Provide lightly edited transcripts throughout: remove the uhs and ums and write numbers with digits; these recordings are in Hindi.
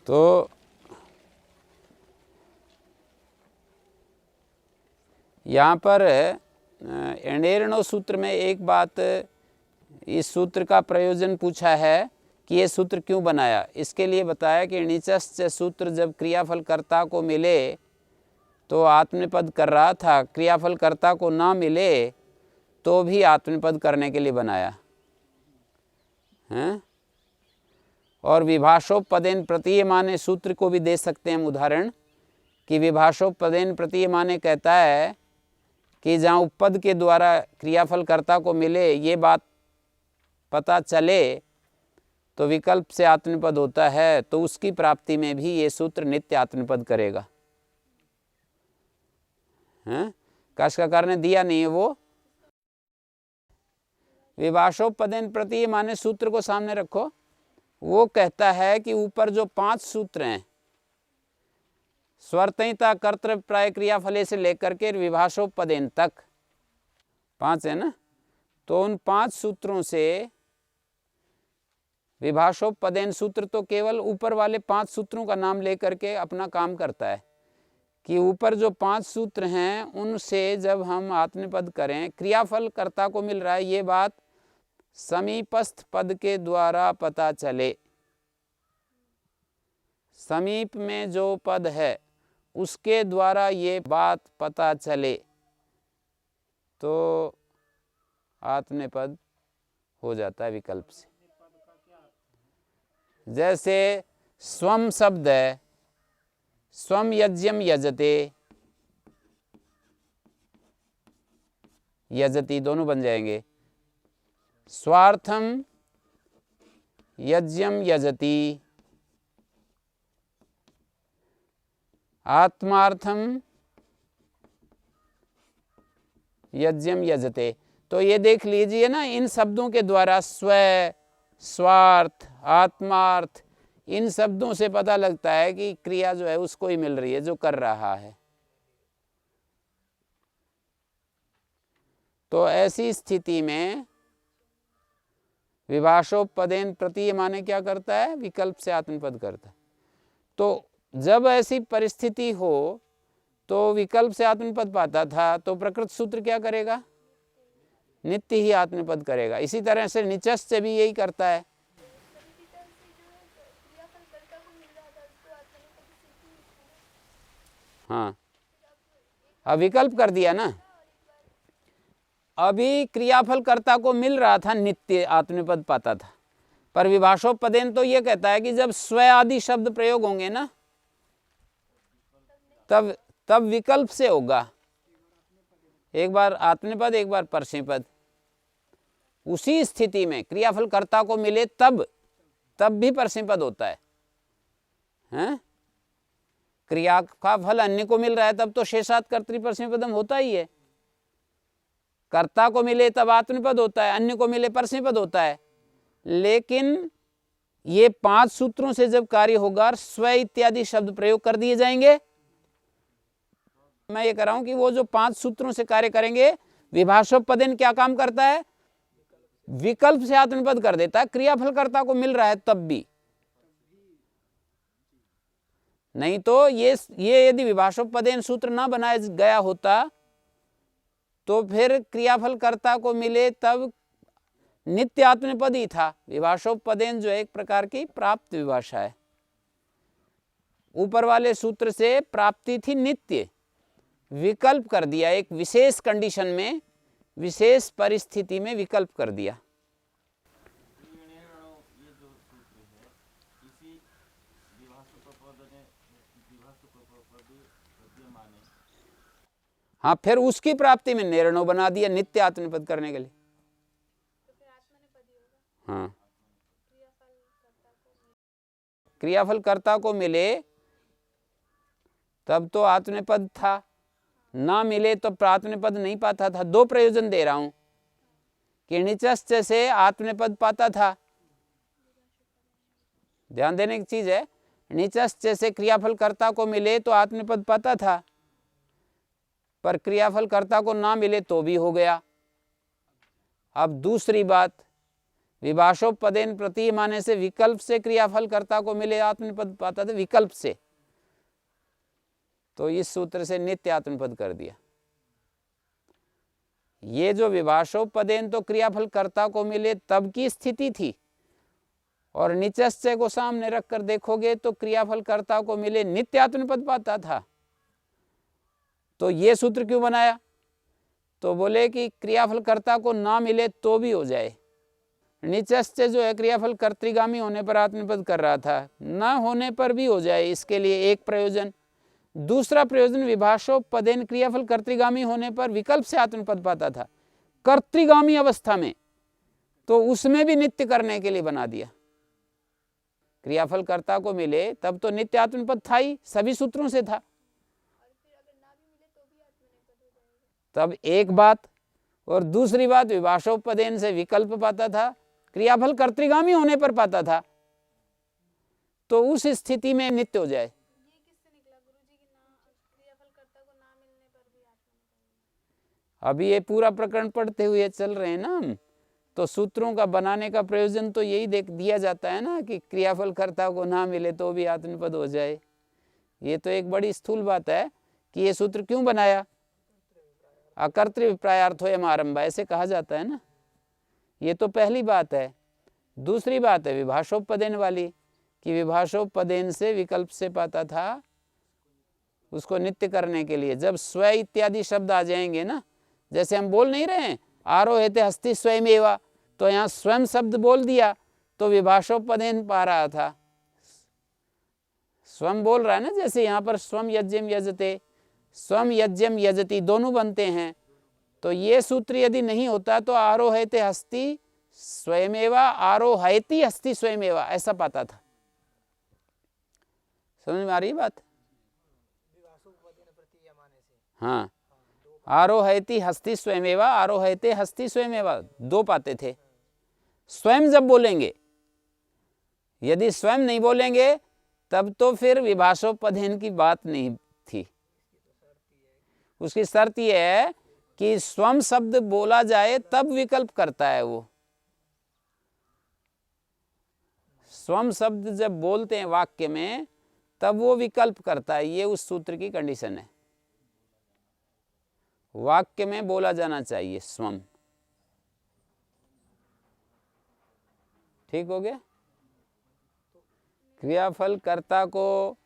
तो यहाँ पर एंडेरनो सूत्र में एक बात, इस सूत्र का प्रयोजन पूछा है कि ये सूत्र क्यों बनाया। इसके लिए बताया कि नीचस्थ सूत्र जब क्रियाफल कर्ता को मिले तो आत्मनेपद कर रहा था, क्रियाफल कर्ता को ना मिले तो भी आत्मनेपद करने के लिए बनाया हैं। और विभाषोपदेन प्रतीयमाने सूत्र को भी दे सकते हैं हम उदाहरण, कि विभाषोपदेन प्रतीयमाने कहता है कि जहाँ उपपद के द्वारा क्रियाफल कर्ता को मिले ये बात पता चले तो विकल्प से आत्मनेपद होता है, तो उसकी प्राप्ति में भी ये सूत्र नित्य आत्मनेपद करेगा हैं। काष्ठकार ने दिया नहीं है वो। विभाषोपदेन प्रतीयमाने सूत्र को सामने रखो। वो कहता है कि ऊपर जो 5 सूत्र हैं, स्वरतयिता कर्तृ प्राय क्रियाफले से लेकर के विभाषोपदेन तक 5 है ना, तो उन 5 सूत्रों से विभाषोपदेन सूत्र तो केवल ऊपर वाले 5 सूत्रों का नाम लेकर के अपना काम करता है कि ऊपर जो 5 सूत्र हैं उनसे जब हम आत्मनेपद करें, क्रियाफल कर्ता को मिल रहा है ये बात समीपस्थ पद के द्वारा पता चले। समीप में जो पद है उसके द्वारा ये बात पता चले तो आत्मनेपद हो जाता है विकल्प से। जैसे स्वम शब्द है, स्वम यज्ञम यजते, यजति दोनों बन जाएंगे। स्वार्थम यज्ञम यजति, आत्मार्थम यज्ञम यजते। तो ये देख लीजिए ना, इन शब्दों के द्वारा स्व, स्वार्थ, आत्मार्थ, इन शब्दों से पता लगता है कि क्रिया जो है उसको ही मिल रही है जो कर रहा है। तो ऐसी स्थिति में विभाषोपदेन प्रतीयमाने क्या करता है, विकल्प से आत्मनेपद करता है। तो जब ऐसी परिस्थिति हो तो विकल्प से आत्मनेपद पाता था तो प्रकृत सूत्र क्या करेगा, नित्य ही आत्मनेपद करेगा। इसी तरह से निचस्थ से भी यही करता है। हाँ, अब विकल्प कर दिया ना। अभी क्रियाफल कर्ता को मिल रहा था, नित्य आत्मनेपद पाता था, पर विभाषोपदेन तो ये कहता है कि जब स्व आदि शब्द प्रयोग होंगे ना तब विकल्प से होगा, एक बार आत्मनेपद एक बार परस्मैपद। उसी स्थिति में क्रियाफल कर्ता को मिले तब भी परस्मैपद होता है हैं? क्रिया का फल अन्य को मिल रहा है तब तो शेषात् कर्तृ परस्मैपदम होता ही है। कर्ता को मिले तब आत्मनेपद होता है, अन्य को मिले परस्मैपद होता है। लेकिन ये 5 सूत्रों से जब कार्य होगा, स्व इत्यादि शब्द प्रयोग कर दिए जाएंगे। मैं ये कह रहा हूं कि वो जो 5 सूत्रों से कार्य करेंगे, विभाषोपदेन क्या काम करता है, विकल्प से आत्मनेपद कर देता है। क्रियाफल कर्ता को मिल रहा है तब भी। नहीं तो ये यदि विभाषोपदेन सूत्र ना बनाया गया होता तो फिर क्रियाफल कर्ता को मिले तब नित्य आत्मनेपद ही था। विभाषोपदेन जो एक प्रकार की प्राप्त विभाषा है। ऊपर वाले सूत्र से प्राप्ति थी नित्य, विकल्प कर दिया, एक विशेष कंडीशन में, विशेष परिस्थिति में विकल्प कर दिया। हाँ, फिर उसकी प्राप्ति में निर्णय बना दिया नित्य आत्मनिपद करने के लिए। हाँ, क्रियाफल कर्ता को मिले तब तो आत्मनिपद था, ना मिले तो प्रात्मनिपद नहीं पाता था। दो प्रयोजन दे रहा हूं कि निचस्य से आत्मनिपद पाता था, ध्यान देने की चीज है। निचस्य से क्रियाफल कर्ता को मिले तो आत्मनिपद पाता था, पर क्रियाफल कर्ता को ना मिले तो भी हो गया। अब दूसरी बात, विभाषोपदेन प्रतीयमाने से विकल्प से क्रियाफल कर्ता को मिले आत्मनिपद पाता था, विकल्प से, तो इस सूत्र से नित्य आत्मनिपद कर दिया। ये जो विभाषोपदेन तो क्रियाफल कर्ता को मिले तब की स्थिति थी, और निचस्य को सामने रखकर देखोगे तो क्रियाफल कर्ता को मिले नित्य आत्मनिपद पाता था। तो ये सूत्र क्यों बनाया? तो बोले कि क्रियाफल कर्ता को ना मिले तो भी हो जाए। निचस्य जो है क्रियाफल कर्तृगामी होने पर आत्मनिपद कर रहा था, ना होने पर भी हो जाए, इसके लिए एक प्रयोजन। दूसरा प्रयोजन, विभाषोपदेन क्रियाफल कर्तृगामी होने पर विकल्प से आत्मनिपद पाता था, कर्तृगामी अवस्था में, तो उसमें भी नित्य करने के लिए बना दिया। क्रियाफल कर्ता को मिले तब तो नित्य आत्मनिपद था ही, सभी सूत्रों से था। तब एक बात, और दूसरी बात, विभाषोपदेन से विकल्प पाता था, क्रियाफल कर्तृगामी होने पर पाता था, तो उस स्थिति में नित्य हो जाए। अभी ये पूरा प्रकरण पढ़ते हुए चल रहे हैं ना हम, तो सूत्रों का बनाने का प्रयोजन तो यही देख दिया जाता है ना कि क्रियाफल कर्ता को ना मिले तो भी आत्मनिपद हो जाए। ये तो एक बड़ी स्थूल बात है कि ये सूत्र क्यों बनाया, अकर्तृभिप्रायार्थोऽयम् आरंभः ऐसे कहा जाता है ना। ये तो पहली बात है। दूसरी बात है विभाषोपदेन वाली, कि विभाषोपदेन से विकल्प से पाता था, उसको नित्य करने के लिए जब स्व इत्यादि शब्द आ जाएंगे ना, जैसे हम बोल नहीं रहे हैं आरोहेते हस्ति स्वयमेव, तो यहाँ स्वयं शब्द बोल दिया तो विभाषोपदेन पा रहा था, स्वयं बोल रहा है ना। जैसे यहाँ पर स्वम यज्ञम यजते, स्वम यज्ञम यजति दोनों बनते हैं, तो ये सूत्र यदि नहीं होता तो आरोहयते हस्ति स्वयमेव, आरोहयति हस्ति स्वयमेव ऐसा पाता था। समझ में आ रही बात? हाँ, आरोहयति हस्ति स्वयमेव, आरोहयते हस्ति स्वयमेव दो पाते थे। स्वयं जब बोलेंगे, यदि स्वयं नहीं बोलेंगे तब तो फिर विभाषोपदेन की बात नहीं थी। उसकी शर्त यह है कि स्वयं शब्द बोला जाए तब विकल्प करता है वो। स्वयं शब्द जब बोलते हैं वाक्य में तब वो विकल्प करता है, ये उस सूत्र की कंडीशन है। वाक्य में बोला जाना चाहिए स्वयं। ठीक हो गया? क्रियाफल कर्ता को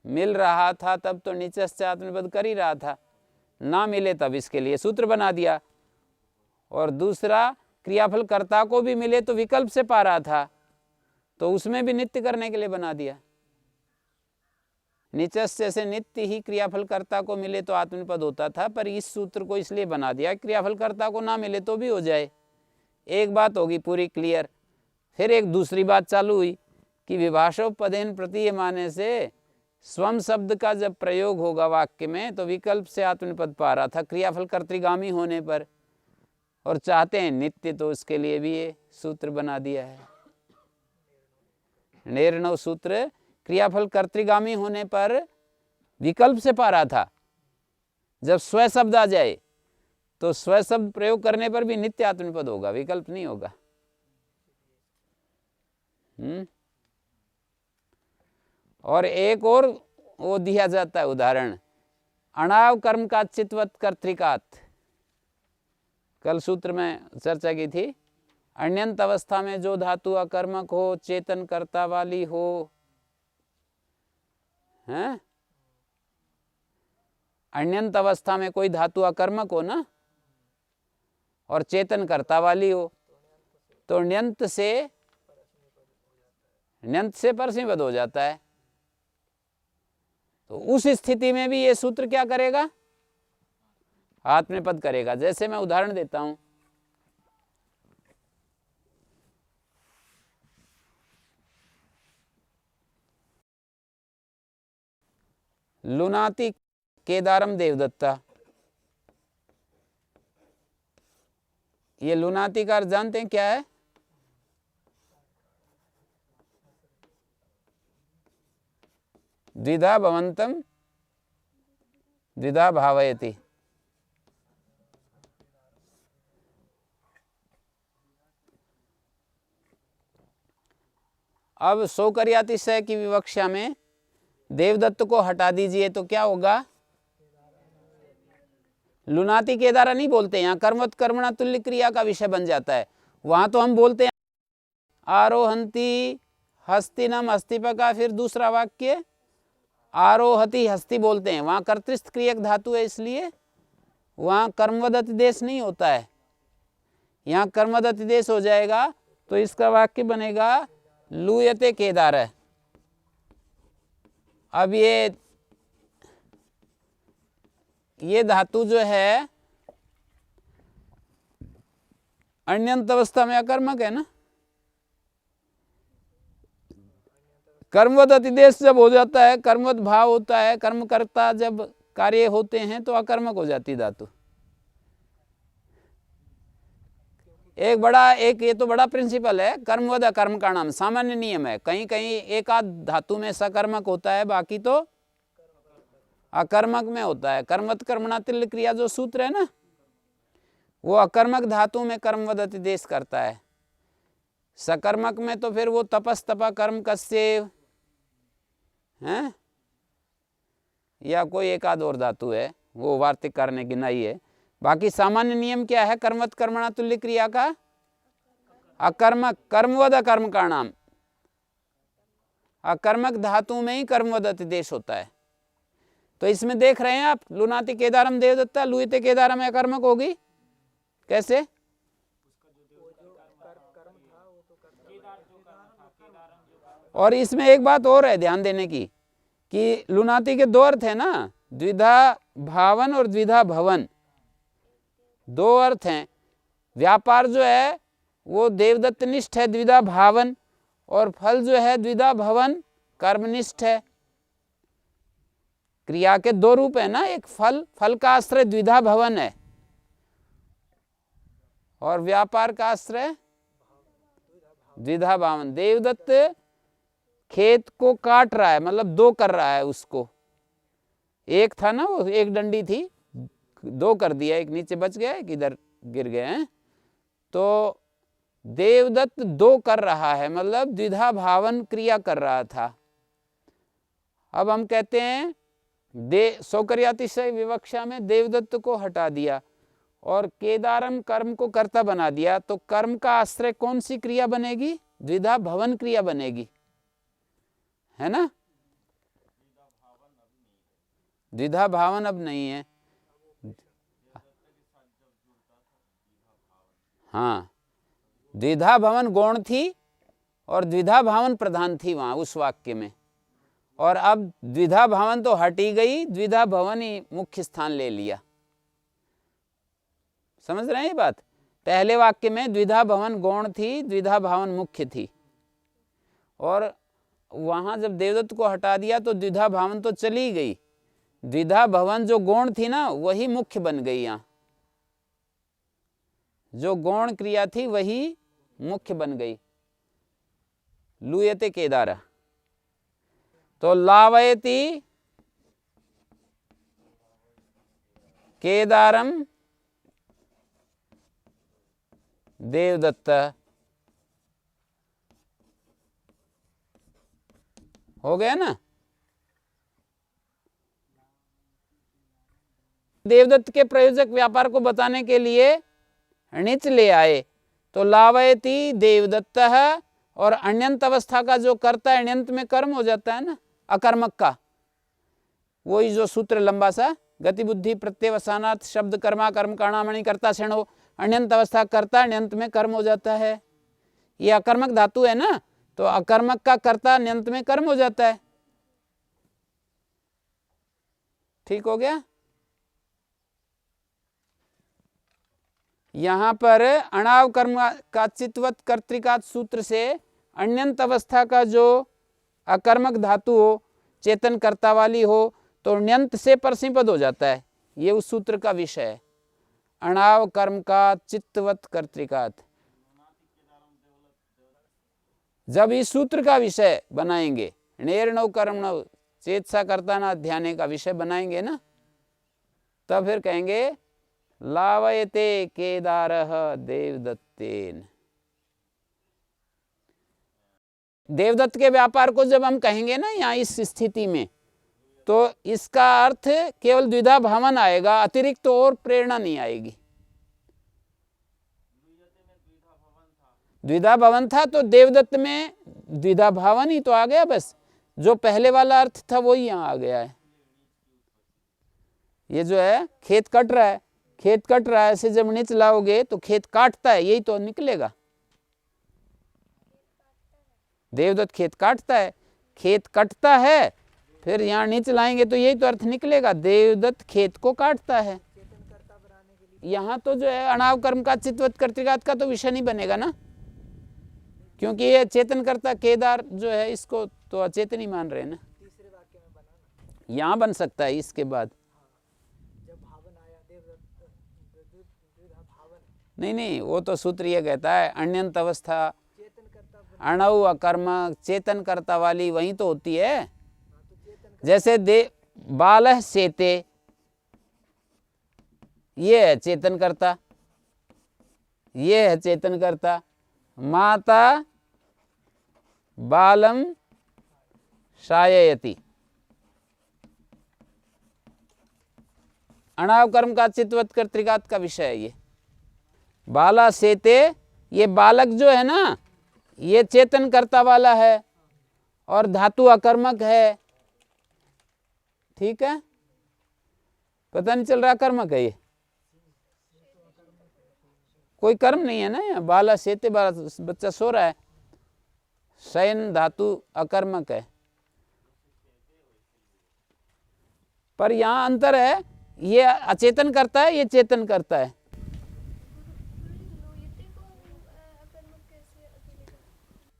मिल रहा था तब तो निचस्य आत्मनिपद कर ही रहा था, ना मिले तब इसके लिए सूत्र बना दिया। और दूसरा, क्रियाफल कर्ता को भी मिले तो विकल्प से पा रहा था, तो उसमें भी नित्य करने के लिए बना दिया। निचस्य से नित्य ही क्रियाफल कर्ता को मिले तो आत्मनिपद होता था, पर इस सूत्र को इसलिए बना दिया क्रियाफल कर्ता को ना मिले तो भी हो जाए। एक बात होगी पूरी क्लियर। फिर एक दूसरी बात चालू हुई कि विभाषोपदेन प्रतीयमाने से स्वम शब्द का जब प्रयोग होगा वाक्य में तो विकल्प से आत्मनिपद पा रहा था क्रियाफल कर्तृगामी होने पर, और चाहते हैं नित्य, तो उसके लिए भी ये सूत्र बना दिया है। निर्णव सूत्र क्रियाफल कर्तृगामी होने पर विकल्प से पा रहा था, जब स्व शब्द आ जाए तो स्व शब्द प्रयोग करने पर भी नित्य आत्मनिपद होगा, विकल्प नहीं होगा। और एक और वो दिया जाता है उदाहरण, अणाव कर्म का चित्वत कर्तृकात, कल सूत्र में चर्चा की थी। अन्यंत अवस्था में जो धातु अकर्मक हो, चेतन कर्ता वाली हो, हैं? अन्यंत अवस्था में कोई धातु अकर्मक हो ना, और चेतन कर्ता वाली हो, तो ण्यंत से परस्मैपद हो जाता है। तो उस स्थिति में भी ये सूत्र क्या करेगा? आत्मनेपद करेगा। जैसे मैं उदाहरण देता हूं, लुनाति केदारम देवदत्ता। ये लुनाति का अर्थ जानते हैं क्या है? द्विधा भवंतम द्विधा भावयति। अब सौकर्यातिशय की विवक्षा में देवदत्त को हटा दीजिए तो क्या होगा? लुनाति केदारा नहीं बोलते, यहाँ कर्मवत कर्मणा तुल्य क्रिया का विषय बन जाता है। वहां तो हम बोलते हैं आरोहंती हस्तिनम हस्तिपा का फिर दूसरा वाक्य आरोहति हस्ति बोलते हैं। वहां कर्तृस्थ क्रियक धातु है, इसलिए वहां कर्मवद अतिदेश नहीं होता है। यहाँ कर्मवद अतिदेश हो जाएगा तो इसका वाक्य बनेगा लूयते केदार। अब ये धातु जो है अन्यंत अवस्था में अकर्मक है ना। कर्मवद अतिदेश जब हो जाता है, कर्मवद भाव होता है, कर्मकर्ता जब कार्य होते हैं तो अकर्मक हो जाती धातु। एक ये तो बड़ा प्रिंसिपल है, कर्मवद अकर्म का नाम सामान्य नियम है। कहीं कहीं एक आध धातु में सकर्मक होता है, बाकी तो अकर्मक में होता है। कर्मवत कर्मणा तुल्य क्रिया जो सूत्र है ना, वो अकर्मक धातु में कर्मवद अतिदेश करता है। सकर्मक में तो फिर वो तपस्तपा कर्म कस्येव है, या कोई एक आध और धातु है, वो वार्तिक करने की नहीं है। बाकी सामान्य नियम क्या है कर्मवत कर्मणा तुल्य क्रिया का? अकर्मक कर्मवद अकर्म का नाम, अकर्मक धातु में ही कर्मवद अतिदेश होता है। तो इसमें देख रहे हैं आप, लुनाति केदारम देवदत्ता, लुयते केदारम अकर्मक होगी। कैसे? और इसमें एक बात और है ध्यान देने की कि लुनाति के दो अर्थ है ना, द्विधा भावन और द्विधा भवन, दो अर्थ हैं। व्यापार जो है वो देवदत्त निष्ठ है द्विधा भावन, और फल जो है द्विधा भवन कर्मनिष्ठ है। क्रिया के दो रूप है ना, एक फल का आश्रय द्विधा भवन है और व्यापार का आश्रय द्विधा भावन। देवदत्त खेत को काट रहा है, मतलब दो कर रहा है उसको। एक था ना, वो एक डंडी थी, दो कर दिया, एक नीचे बच गया, एक इधर गिर गए हैं। तो देवदत्त दो कर रहा है, मतलब द्विधा भावन क्रिया कर रहा था। अब हम कहते हैं सौकर्यातिशय विवक्षा में देवदत्त को हटा दिया और केदारम कर्म को कर्ता बना दिया, तो कर्म का आश्रय कौन सी क्रिया बनेगी? द्विधा भवन क्रिया बनेगी, है ना। द्विधा भावन अब नहीं है। हाँ, द्विधा भवन गौण थी और द्विधा भावन प्रधान थी वहां उस वाक्य में, और अब द्विधा भावन तो हटी गई, द्विधा भवन ही मुख्य स्थान ले लिया। समझ रहे हैं ये बात? पहले वाक्य में द्विधा भवन गौण थी, द्विधा भावन मुख्य थी, और वहां जब देवदत्त को हटा दिया तो द्विधा भावन तो चली गई, द्विधा भवन जो गौण थी ना वही मुख्य बन गई। यहाँ जो गौण क्रिया थी वही मुख्य बन गई। लूयते केदारा, तो लावयति केदारम देवदत्त हो गया ना। देवदत्त के प्रयोजक व्यापार को बताने के लिए णिच ले आए, तो लावयति देवदत्त है, और अण्यंत अवस्था का जो करता है अण्यंत में कर्म हो जाता है ना अकर्मक का, वही जो सूत्र लंबा सा गति बुद्धि प्रत्यवसानात् शब्द कर्मा कर्म कर्णामणि कर्ता क्षणो, अण्यंत अवस्था करता अण्यंत में कर्म हो जाता है। ये अकर्मक धातु है ना, तो अकर्मक का कर्ता अण्यंत में कर्म हो जाता है। ठीक हो गया। यहाँ पर अणाव कर्म का चित्वत कर्तृकात सूत्र से अन्यंत अवस्था का जो अकर्मक धातु हो, चेतन कर्ता वाली हो, तो ण्यंत से परसिपद हो जाता है। ये उस सूत्र का विषय है, अणाव कर्म का चित्तवत कर्तृकात। जब इस सूत्र का विषय बनाएंगे, नेर्णव कर्मणव चेतसा कर्ता ना ध्याने का विषय बनाएंगे ना, तब फिर कहेंगे लावयते केदारः देवदत्तेन। देवदत्त के व्यापार को जब हम कहेंगे ना यहाँ इस स्थिति में, तो इसका अर्थ केवल द्विधा भावन आएगा, अतिरिक्त तो और प्रेरणा नहीं आएगी। द्विधा भवन था तो देवदत्त में द्विधा भावन ही तो आ गया, बस जो पहले वाला अर्थ था वही यहाँ आ गया है। ये जो है खेत कट रहा है, खेत कट रहा है ऐसे जब नीच लाओगे तो खेत काटता है, यही तो निकलेगा। देवदत्त खेत काटता है, खेत कटता है, फिर यहाँ नीचे लाएंगे तो यही तो अर्थ निकलेगा, देवदत्त खेत को काटता है। यहाँ तो जो है अणाव कर्म का चित्तवत कर्तृकात का तो विषय नहीं बनेगा ना, क्योंकि ये चेतन करता केदार जो है इसको तो अचेतन ही मान रहे हैं ना। यहाँ बन सकता है इसके बाद। नहीं, वो तो सूत्र ये कहता है अन्यंत अवस्था अणव अकर्म चेतन कर्ता वाली वही तो होती है। जैसे बालः सेते, ये है चेतन कर्ता, ये है चेतन कर्ता। माता बालम शाययति, अणाव कर्म का चित्तवत कर्तृकात का विषय है ये। बाला सेते, ये बालक जो है ना ये चेतन कर्ता वाला है और धातु अकर्मक है, ठीक है। पता नहीं चल रहा कर्मक है ये, कोई कर्म नहीं है ना। यहाँ बाला सेते, बाला बच्चा सो रहा है, शयन धातु अकर्मक है। पर यहाँ अंतर है, ये अचेतन करता है, ये चेतन करता है।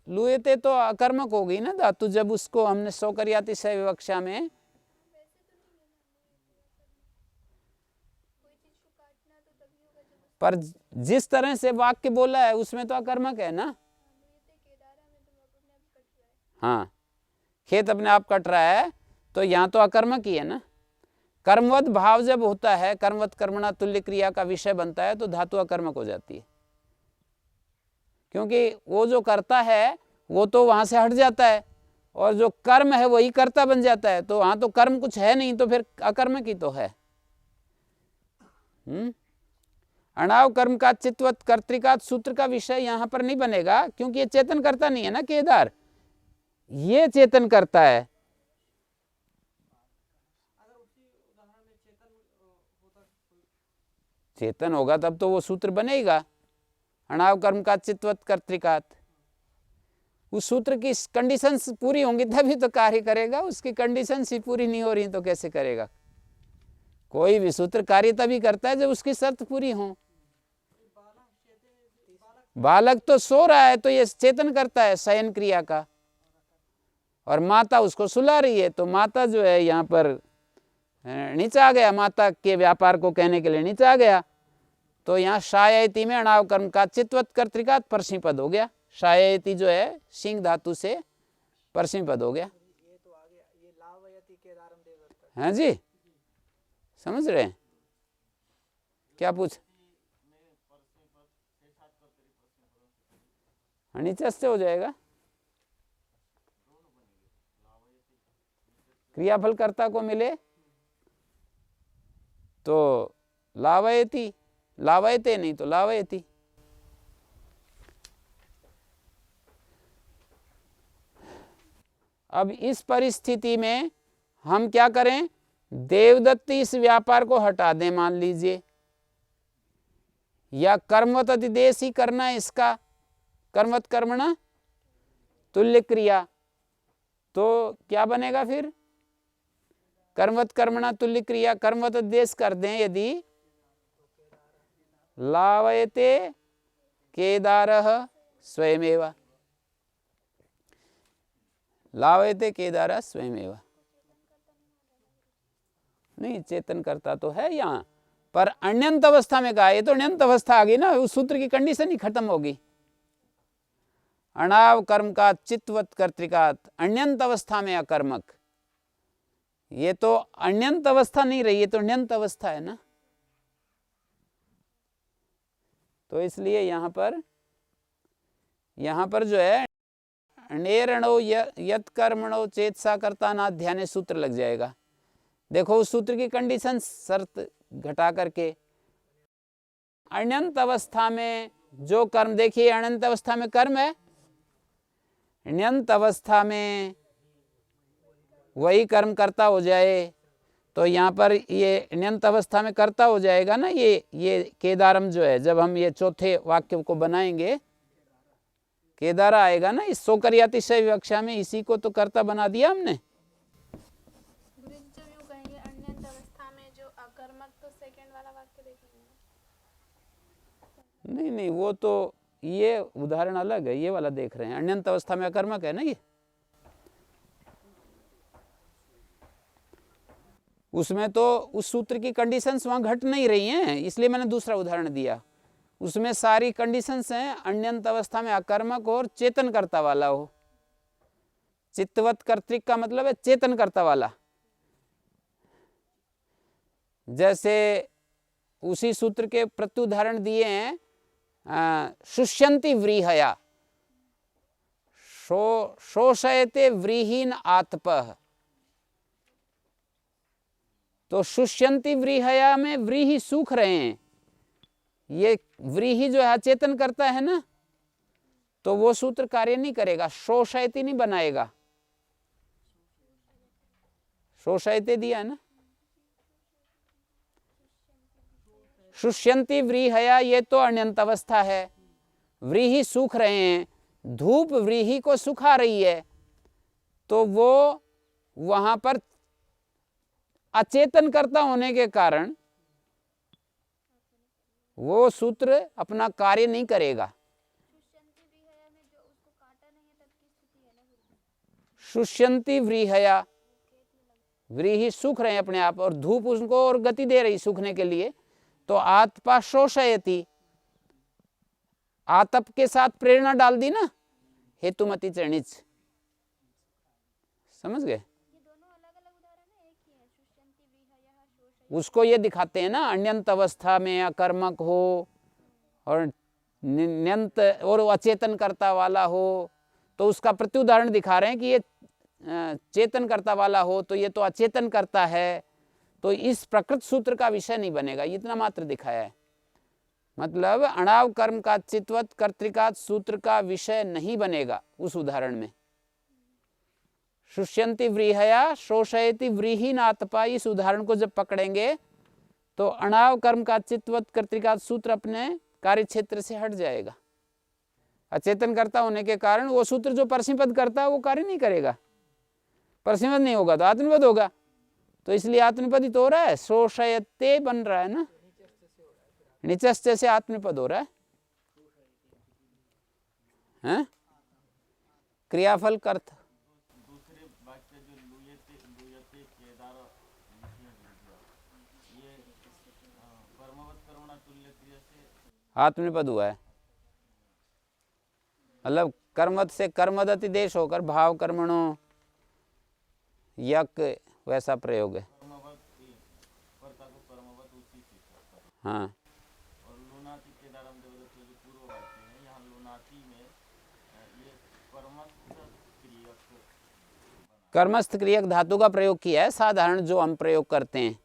लुएते तो अकर्मक हो गई ना धातु, जब उसको हमने सौकर्याति से विवक्षा में। पर जिस तरह से वाक्य बोला है उसमें तो अकर्मक है ना। हाँ, खेत अपने आप कट रहा है तो यहाँ तो अकर्मक ही है ना। कर्मवत भाव जब होता है, कर्मवत कर्मणा तुल्य क्रिया का विषय बनता है तो धातु अकर्मक हो जाती है, क्योंकि वो जो करता है वो तो वहां से हट जाता है और जो कर्म है वही कर्ता बन जाता है, तो वहां तो कर्म कुछ है नहीं, तो फिर अकर्मक ही तो है। अणाव कर्म का चित्तवत कर्तृकात सूत्र का विषय यहाँ पर नहीं बनेगा, क्योंकि ये चेतन करता नहीं है ना केदार, ये चेतन करता है। चेतन होगा तब तो वो सूत्र बनेगा, अणाव कर्म का चित्तवत कर्तृकात। उस सूत्र की कंडीशंस पूरी होंगी तभी तो कार्य करेगा, उसकी कंडीशंस ही पूरी नहीं हो रही तो कैसे करेगा। कोई भी सूत्र कार्य तभी करता है जब उसकी शर्त पूरी हो। बालक तो सो रहा है तो ये चेतन करता है शयन क्रिया का, और माता उसको सुला रही है, तो माता जो है यहाँ पर नीचे आ गया, माता के व्यापार को कहने के लिए नीचे आ गया। तो यहाँ शाययति में अणाव कर्म का चित्तवत कर्तृकात परस्मै पद हो गया। शाययति जो है सिंह धातु से परस्मै पद हो गया। हाँ जी, समझ रहे हैं क्या पूछ? नीचे से हो जाएगा, क्रियाफल कर्ता को मिले तो लावयति, लावयते नहीं तो लावयति। अब इस परिस्थिति में हम क्या करें? देवदत्त इस व्यापार को हटा दें मान लीजिए, या कर्मवत अधिदेश ही करना है इसका, कर्मवत कर्मणा तुल्य क्रिया, तो क्या बनेगा फिर? कर्मवत कर्मणा तुल्य क्रिया कर्मवत अधिदेश कर दें यदि, लावयते केदारः स्वयमेव, लावयते केदारः स्वयमेव। नहीं, चेतन करता तो है यहाँ, पर अण्यंत अवस्था में कहा। ये तो अण्यंत अवस्था आ गई ना, उस सूत्र की कंडीशन ही खत्म होगी। अणाव कर्म का चित्तवत कर्तिकात, अण्यंत अवस्था में अकर्मक, ये तो अण्यंत अवस्था नहीं रही, ये तो अण्यंत अवस्था है ना। तो इसलिए यहाँ पर जो है अणेरणो यत कर्मणो चेतसा कर्ता ना ध्याने सूत्र लग जाएगा। देखो उस सूत्र की कंडीशन शर्त घटा करके अनंत अवस्था में जो कर्म, देखिए अनंत अवस्था में कर्म है, अनंत अवस्था में वही कर्म करता हो जाए, तो यहाँ पर ये अनंत अवस्था में करता हो जाएगा ना। ये केदारम जो है, जब हम ये चौथे वाक्य को बनाएंगे केदारा आएगा ना, इस सोकरियातिशय विवक्षा में इसी को तो कर्ता बना दिया हमने। नहीं, वो तो ये उदाहरण अलग है, ये वाला देख रहे हैं। अनंत अवस्था में अकर्मक है ना ये, उसमें तो उस सूत्र की कंडीशंस वहां घट नहीं रही हैं, इसलिए मैंने दूसरा उदाहरण दिया। उसमें सारी कंडीशंस हैं, अनंत अवस्था में अकर्मक और चेतन करता वाला हो। चित्तवत कर्तृक का मतलब है चेतन करता वाला। जैसे उसी सूत्र के प्रत्युदाहरण दिए हैं, शुष्यन्ति व्रीहया, शोषयते व्रीहीन आतपः। तो शुष्यन्ति व्रीहया में व्रीहि सूख रहे हैं, ये व्रीहि जो है चेतन करता है ना, तो वो सूत्र कार्य नहीं करेगा, शोषयति नहीं बनाएगा। शोषयते दिया है ना, शुष्यन्ति व्रीहया, ये तो अनंत अवस्था है। व्रीहि सूख रहे हैं, धूप व्रीहि को सुखा रही है, तो वो वहां पर अचेतन करता होने के कारण वो सूत्र अपना कार्य नहीं करेगा। शुष्यन्ति व्रीहया, व्रीहि सूख रहे हैं अपने आप, और धूप उनको और गति दे रही सूखने के लिए, तो आतपा शोषयति, आतप के साथ प्रेरणा डाल दी ना, हेतुमति चरणिच। समझ गए? उसको ये दिखाते हैं ना, अनंत अवस्था में अकर्मक हो और नियंत और अचेतन करता वाला हो, तो उसका प्रत्युदाहरण दिखा रहे हैं कि ये चेतन करता वाला हो तो ये तो अचेतन करता है, तो इस प्रकृत सूत्र का विषय नहीं बनेगा, इतना मात्र दिखाया है। मतलब अणाव कर्म का चित्वत कर्तृकात सूत्र का विषय नहीं बनेगा उस उदाहरण में। शुष्यन्ति व्रीहया शोषयति व्रीहीनातपा, इस उदाहरण को जब पकड़ेंगे तो अणाव कर्म का चित्वत कर्तृकात सूत्र अपने कार्य क्षेत्र से हट जाएगा। अचेतन करता होने के कारण वो सूत्र जो परसिपद करता है वो कार्य नहीं करेगा, परसिपद नहीं होगा तो आत्मपद होगा, तो इसलिए आत्मपदित हो रहा है, शोषयते बन रहा है ना, निचश्च से आत्मपद हो रहा है, हैं? क्रियाफल कर्त। आत्मनिपद हुआ है, मतलब कर्मत से कर्मदति देश होकर भाव कर्मणो यक, वैसा प्रयोग है। हाँ, कर्मस्थ क्रियक धातु का प्रयोग किया है। साधारण जो हम प्रयोग करते हैं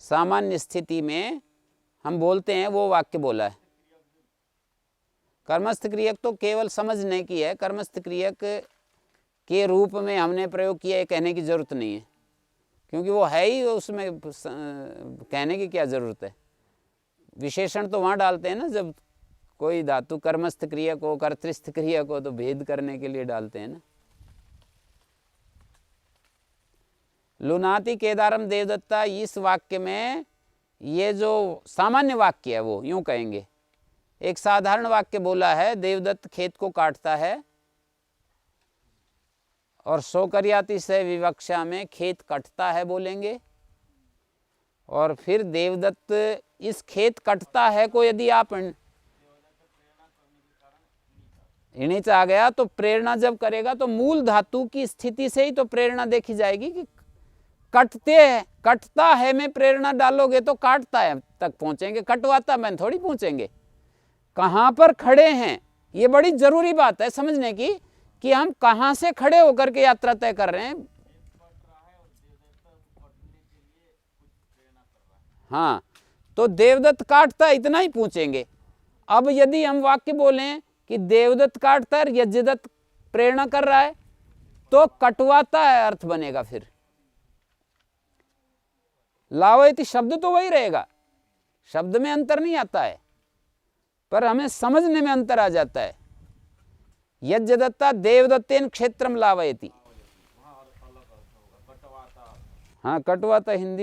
सामान्य स्थिति में हम बोलते हैं वो वाक्य बोला है। कर्मस्थ क्रियक तो केवल समझने की है, कर्मस्थ क्रियक के रूप में हमने प्रयोग किया है कहने की जरूरत नहीं है, क्योंकि वो है ही, उसमें कहने की क्या जरूरत है। विशेषण तो वहाँ डालते हैं ना, जब कोई धातु कर्मस्थ क्रियक हो कर्तृस्थ क्रियक हो तो भेद करने के लिए डालते हैं ना। लुनाति केदारम देवदत्ता, इस वाक्य में ये जो सामान्य वाक्य है वो यूं कहेंगे। एक साधारण वाक्य बोला है, देवदत्त खेत को काटता है, और सोकरियाति से विवक्षा में खेत कटता है बोलेंगे। और फिर देवदत्त इस खेत कटता है को यदि आप इणिच आ गया तो प्रेरणा जब करेगा तो मूल धातु की स्थिति से ही तो प्रेरणा देखी जाएगी कि कटता है में प्रेरणा डालोगे तो काटता है तक पहुंचेंगे, कटवाता में थोड़ी पहुंचेंगे। कहां पर खड़े हैं ये बड़ी जरूरी बात है समझने की, कि हम कहां से खड़े होकर के यात्रा तय कर रहे हैं। हाँ, तो देवदत्त काटता है इतना ही पूछेंगे। अब यदि हम वाक्य बोलें कि देवदत्त काटता है, यज्ञदत्त प्रेरणा कर रहा है, तो कटवाता है अर्थ बनेगा। फिर लावयति शब्द तो वही रहेगा, शब्द में अंतर नहीं आता है, पर हमें समझने में अंतर आ जाता है। यज्ञदत्ता देवदत्तेन क्षेत्रम लावयति। हाँ, कटवाता हिंदी